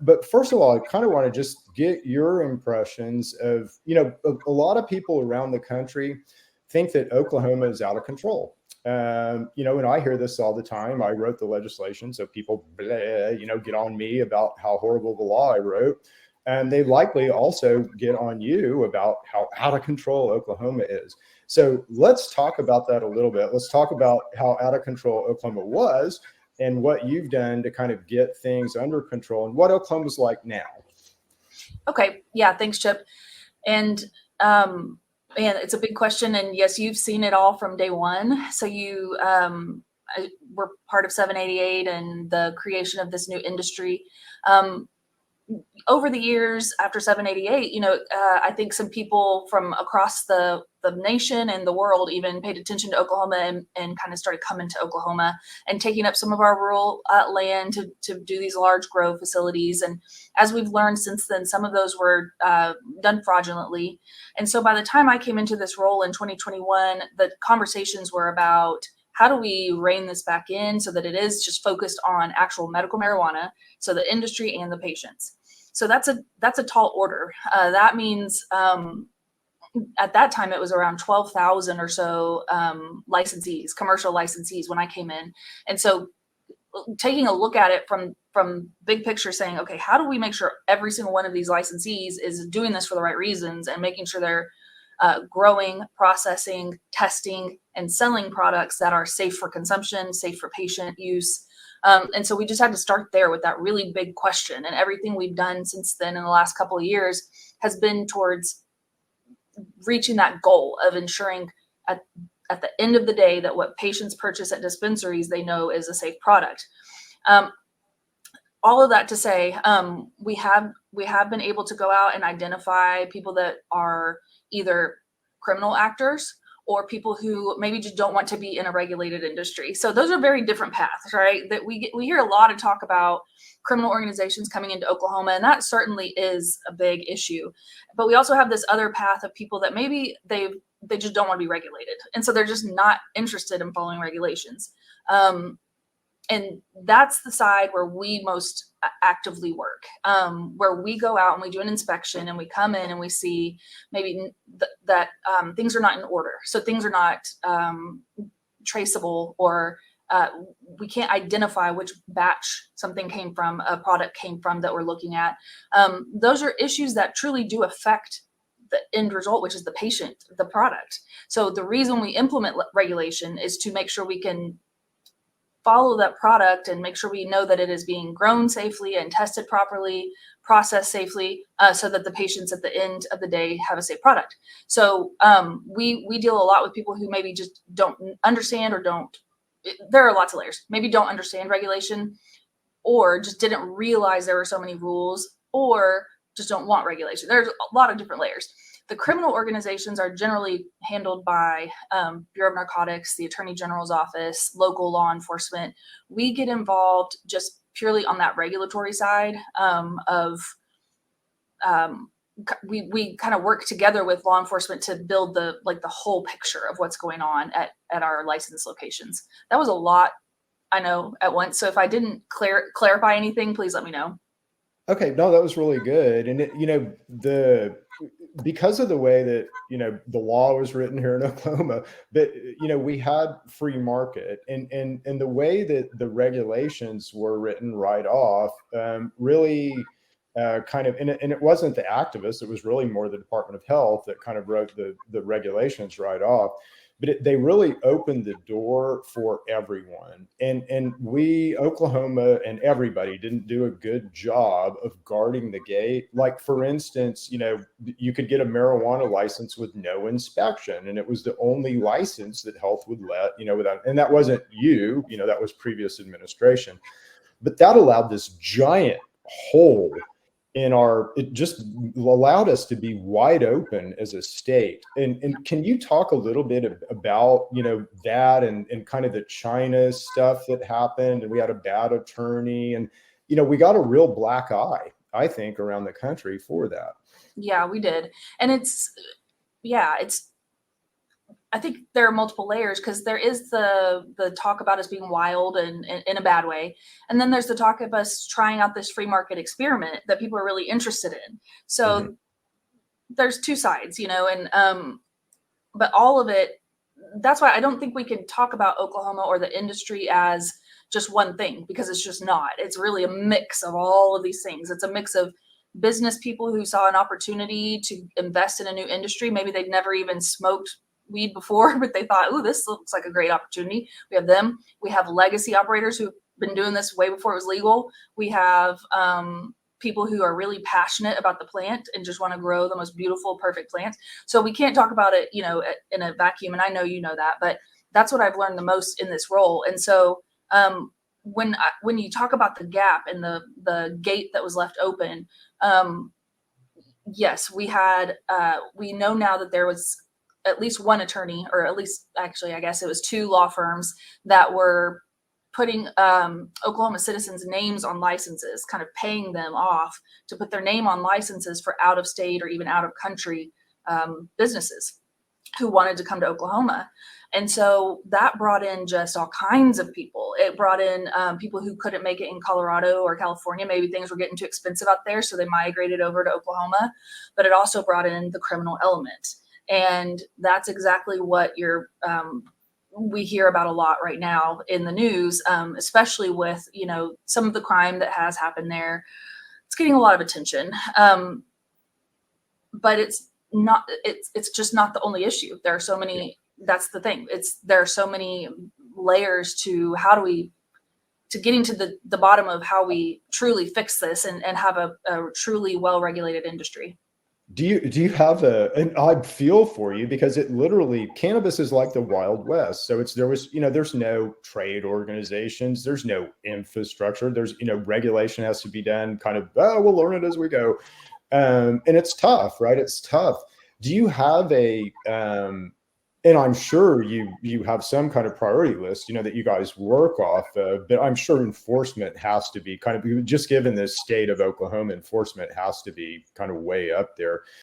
But first of all, I kind of want to just get your impressions of, a lot of people around the country think that Oklahoma is out of control. And I hear this all the time. I wrote the legislation, so people, get on me about how horrible the law I wrote. And they likely also get on you about how out of control Oklahoma is. So let's talk about that a little bit. Let's talk about how out of control Oklahoma was and what you've done to kind of get things under control and what Oklahoma's like now. Okay. Yeah. Thanks, Chip. And, man, it's a big question. And yes, you've seen it all from day one. So you were part of 788 and the creation of this new industry. Over the years after 788, I think some people from across the nation and the world even paid attention to Oklahoma and kind of started coming to Oklahoma and taking up some of our rural land to do these large grow facilities. And as we've learned since then, some of those were done fraudulently. And so by the time I came into this role in 2021, the conversations were about how do we rein this back in so that it is just focused on actual medical marijuana, so the industry and the patients. So that's a tall order. That means at that time it was around 12,000 or so licensees, commercial licensees when I came in. And so taking a look at it from big picture, saying, okay, how do we make sure every single one of these licensees is doing this for the right reasons and making sure they're growing, processing, testing, and selling products that are safe for consumption, safe for patient use. And so we just had to start there with that really big question. And everything we've done since then in the last couple of years has been towards reaching that goal of ensuring at the end of the day that what patients purchase at dispensaries, they know is a safe product. All of that to say, we have been able to go out and identify people that are either criminal actors or people who maybe just don't want to be in a regulated industry. So those are very different paths, right? That we hear a lot of talk about criminal organizations coming into Oklahoma, and that certainly is a big issue. But we also have this other path of people that maybe they just don't want to be regulated, and so they're just not interested in following regulations. And that's the side where we most actively work, where we go out and we do an inspection and we come in and we see maybe that things are not in order. So things are not traceable, or we can't identify which batch something came from, a product came from that we're looking at. Those are issues that truly do affect the end result, which is the patient, the product. So the reason we implement regulation is to make sure we can follow that product and make sure we know that it is being grown safely and tested properly, processed safely, so that the patients at the end of the day have a safe product. So we deal a lot with people who maybe just don't understand or there are lots of layers, maybe don't understand regulation, or just didn't realize there were so many rules, or just don't want regulation. There's a lot of different layers. The criminal organizations are generally handled by Bureau of Narcotics, the Attorney General's office, local law enforcement. We get involved just purely on that regulatory side we kind of work together with law enforcement to build the whole picture of what's going on at our licensed locations. That was a lot, I know, at once. So if I didn't clarify anything, please let me know. Okay, no, that was really good. And because of the way that the law was written here in Oklahoma, but we had free market, and the way that the regulations were written right off really kind of, and it wasn't the activists, it was really more the Department of Health that kind of wrote the regulations right off. But they really opened the door for everyone. And we, Oklahoma and everybody, didn't do a good job of guarding the gate. Like, for instance, you could get a marijuana license with no inspection. And it was the only license that health would let, without, and that wasn't that was previous administration. But that allowed this giant hole it just allowed us to be wide open as a state. And can you talk a little bit about, that and kind of the China stuff that happened, and we had a bad attorney, and, we got a real black eye, I think, around the country for that. Yeah, we did. And it's I think there are multiple layers, because there is the talk about us being wild and in a bad way, and then there's the talk of us trying out this free market experiment that people are really interested in. So there's two sides, and but all of it. That's why I don't think we can talk about Oklahoma or the industry as just one thing, because it's just not. It's really a mix of all of these things. It's a mix of business people who saw an opportunity to invest in a new industry. Maybe they'd never even smoked weed before, but they thought, "Ooh, this looks like a great opportunity." We have them. We have legacy operators who've been doing this way before it was legal. We have people who are really passionate about the plant and just want to grow the most beautiful, perfect plants. So we can't talk about it, in a vacuum. And I know you know that, but that's what I've learned the most in this role. And so when you talk about the gap and the gate that was left open, yes, we know now that there was at least one attorney, or at least, actually, I guess it was two law firms that were putting Oklahoma citizens' names on licenses, kind of paying them off to put their name on licenses for out of state or even out of country businesses who wanted to come to Oklahoma. And so that brought in just all kinds of people. It brought in people who couldn't make it in Colorado or California. Maybe things were getting too expensive out there, so they migrated over to Oklahoma. But it also brought in the criminal element. And that's exactly what we hear about a lot right now in the news, especially with, some of the crime that has happened there. It's getting a lot of attention. But it's just not the only issue. There are so many, that's the thing. There are so many layers to getting to the bottom of how we truly fix this and have a truly well-regulated industry. Do you have and I feel for you, because it literally, cannabis is like the Wild West. So there's no trade organizations, there's no infrastructure, there's, regulation has to be done kind of, we'll learn it as we go. And it's tough, right? It's tough. Do you have and I'm sure you have some kind of priority list, that you guys work off of, but I'm sure enforcement has to be kind of, just given the state of Oklahoma, enforcement has to be kind of way up there.